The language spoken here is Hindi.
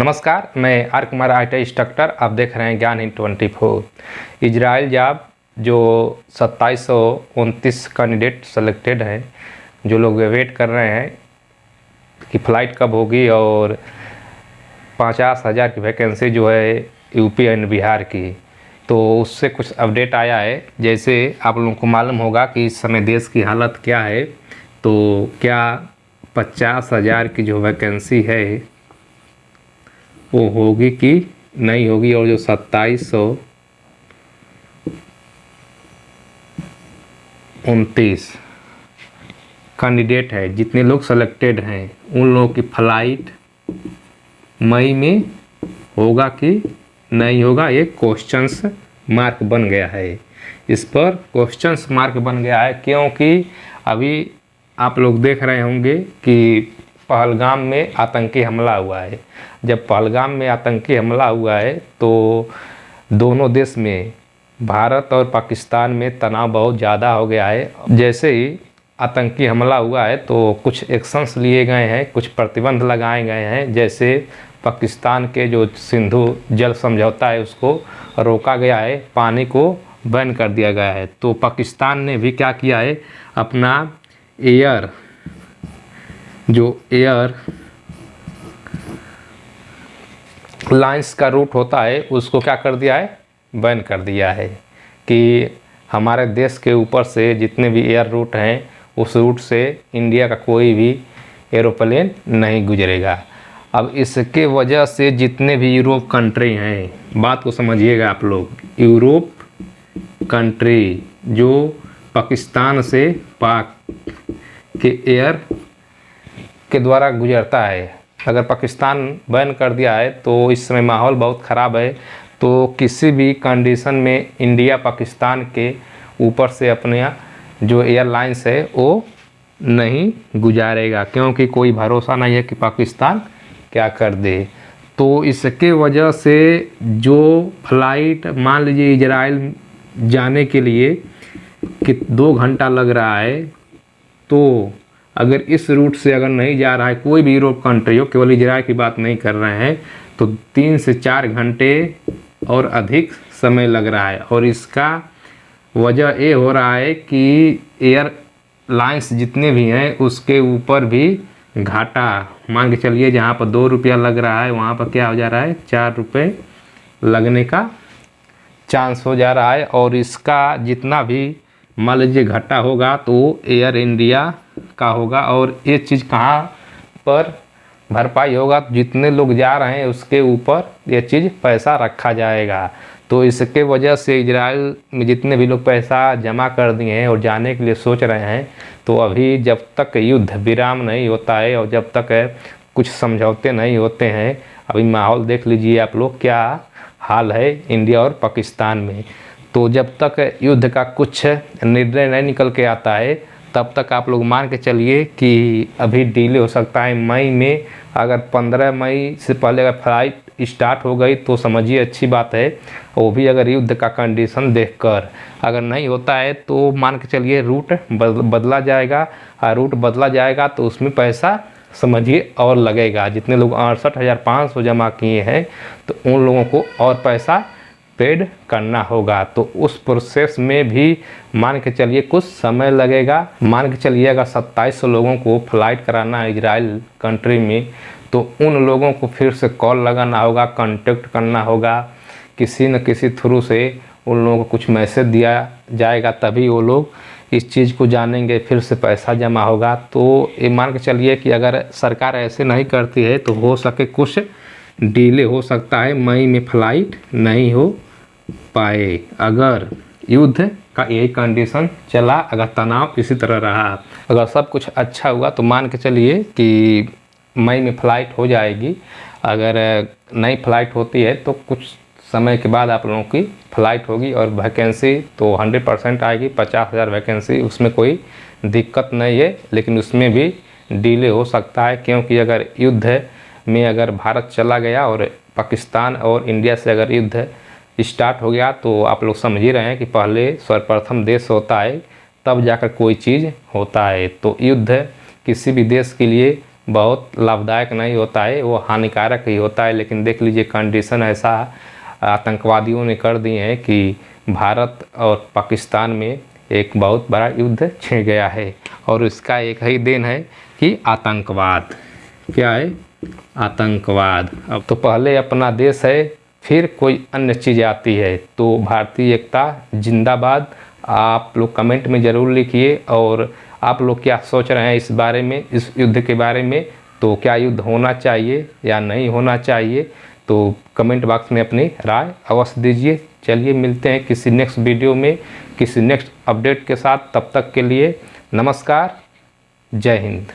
नमस्कार, मैं आर कुमार IT इंस्ट्रक्टर। आप देख रहे हैं ज्ञान हिंद 24। इजराइल जॉब जो 2729 कैंडिडेट सेलेक्टेड हैं, जो लोग वेट कर रहे हैं कि फ़्लाइट कब होगी, और 50,000 की वैकेंसी जो है यूपी एंड बिहार की, तो उससे कुछ अपडेट आया है। जैसे आप लोगों को मालूम होगा कि इस समय देश की हालत क्या है, तो क्या 50,000 की जो वैकेंसी है वो होगी कि नहीं होगी, और जो 2729 कैंडिडेट है, जितने लोग सेलेक्टेड हैं, उन लोगों की फ़्लाइट मई में होगा कि नहीं होगा, ये क्वेश्चंस मार्क बन गया है। इस पर क्वेश्चंस मार्क बन गया है क्योंकि अभी आप लोग देख रहे होंगे कि पहलगाम में आतंकी हमला हुआ है। जब पहलगाम में आतंकी हमला हुआ है तो दोनों देश में, भारत और पाकिस्तान में तनाव बहुत ज़्यादा हो गया है। जैसे ही आतंकी हमला हुआ है तो कुछ एक्शंस लिए गए हैं, कुछ प्रतिबंध लगाए गए हैं। जैसे पाकिस्तान के जो सिंधु जल समझौता है उसको रोका गया है, पानी को बैन कर दिया गया है। तो पाकिस्तान ने भी क्या किया है, अपना एयर लाइंस का रूट होता है उसको क्या कर दिया है, बैन कर दिया है कि हमारे देश के ऊपर से जितने भी एयर रूट हैं उस रूट से इंडिया का कोई भी एरोप्लेन नहीं गुजरेगा। अब इसके वजह से जितने भी यूरोप कंट्री हैं, बात को समझिएगा आप लोग, यूरोप कंट्री जो पाकिस्तान से पाक के एयर के द्वारा गुजरता है, अगर पाकिस्तान बैन कर दिया है तो इस समय माहौल बहुत ख़राब है। तो किसी भी कंडीशन में इंडिया पाकिस्तान के ऊपर से अपने जो एयरलाइंस है वो नहीं गुजारेगा, क्योंकि कोई भरोसा नहीं है कि पाकिस्तान क्या कर दे। तो इसके वजह से जो फ़्लाइट, मान लीजिए इजराइल जाने के लिए कि 2 घंटा लग रहा है, तो अगर इस रूट से अगर नहीं जा रहा है कोई भी यूरोप कंट्री हो, केवल इजराइल की बात नहीं कर रहे हैं, तो 3 से 4 घंटे और अधिक समय लग रहा है। और इसका वजह ये हो रहा है कि एयरलाइंस जितने भी हैं उसके ऊपर भी घाटा, मान के चलिए जहाँ पर 2 रुपया लग रहा है वहाँ पर क्या हो जा रहा है, 4 रुपये लगने का चांस हो जा रहा है। और इसका जितना भी मान लीजिए घाटा होगा तो एयर इंडिया का होगा। और ये चीज़ कहाँ पर भरपाई होगा, जितने लोग जा रहे हैं उसके ऊपर ये चीज़ पैसा रखा जाएगा। तो इसके वजह से इजराइल में जितने भी लोग पैसा जमा कर दिए हैं और जाने के लिए सोच रहे हैं, तो अभी जब तक युद्ध विराम नहीं होता है और जब तक कुछ समझौते नहीं होते हैं, अभी माहौल देख लीजिए आप लोग क्या हाल है इंडिया और पाकिस्तान में। तो जब तक युद्ध का कुछ निर्णय नहीं निकल के आता है तब तक आप लोग मान के चलिए कि अभी डिले हो सकता है। मई में अगर 15 मई से पहले अगर फ्लाइट स्टार्ट हो गई तो समझिए अच्छी बात है, वो भी अगर युद्ध का कंडीशन देखकर। अगर नहीं होता है तो मान के चलिए रूट बदला जाएगा, और रूट बदला जाएगा तो उसमें पैसा समझिए और लगेगा। जितने लोग 68,500 जमा किए हैं तो उन लोगों को और पैसा पेड करना होगा। तो उस प्रोसेस में भी मान के चलिए कुछ समय लगेगा। मान के चलिए अगर 2700 लोगों को फ़्लाइट कराना है इजराइल कंट्री में, तो उन लोगों को फिर से कॉल लगाना होगा, कांटेक्ट करना होगा, किसी न किसी थ्रू से उन लोगों को कुछ मैसेज दिया जाएगा, तभी वो लोग इस चीज़ को जानेंगे, फिर से पैसा जमा होगा। तो ये मान के चलिए कि अगर सरकार ऐसे नहीं करती है तो हो सके कुछ डिले हो सकता है, मई में फ़्लाइट नहीं हो पाए। अगर युद्ध का यही कंडीशन चला, अगर तनाव इसी तरह रहा, अगर सब कुछ अच्छा हुआ तो मान के चलिए कि मई में फ़्लाइट हो जाएगी। अगर नई फ़्लाइट होती है तो कुछ समय के बाद आप लोगों की फ़्लाइट होगी, और वैकेंसी तो 100% आएगी, 50,000 वैकेंसी, उसमें कोई दिक्कत नहीं है। लेकिन उसमें भी डिले हो सकता है, क्योंकि अगर युद्ध में अगर भारत चला गया और पाकिस्तान और इंडिया से अगर युद्ध स्टार्ट हो गया तो आप लोग समझ ही रहे हैं कि पहले सर्वप्रथम देश होता है, तब जाकर कोई चीज़ होता है। तो युद्ध किसी भी देश के लिए बहुत लाभदायक नहीं होता है, वो हानिकारक ही होता है। लेकिन देख लीजिए कंडीशन ऐसा आतंकवादियों ने कर दिए हैं कि भारत और पाकिस्तान में एक बहुत बड़ा युद्ध छिड़ गया है। और इसका एक ही देन है कि आतंकवाद, क्या है, आतंकवाद। अब तो पहले अपना देश है, फिर कोई अन्य चीज़ आती है। तो भारतीय एकता जिंदाबाद। आप लोग कमेंट में ज़रूर लिखिए और आप लोग क्या सोच रहे हैं इस बारे में, इस युद्ध के बारे में। तो क्या युद्ध होना चाहिए या नहीं होना चाहिए, तो कमेंट बॉक्स में अपनी राय अवश्य दीजिए। चलिए मिलते हैं किसी नेक्स्ट वीडियो में, किसी नेक्स्ट अपडेट के साथ। तब तक के लिए नमस्कार, जय हिंद।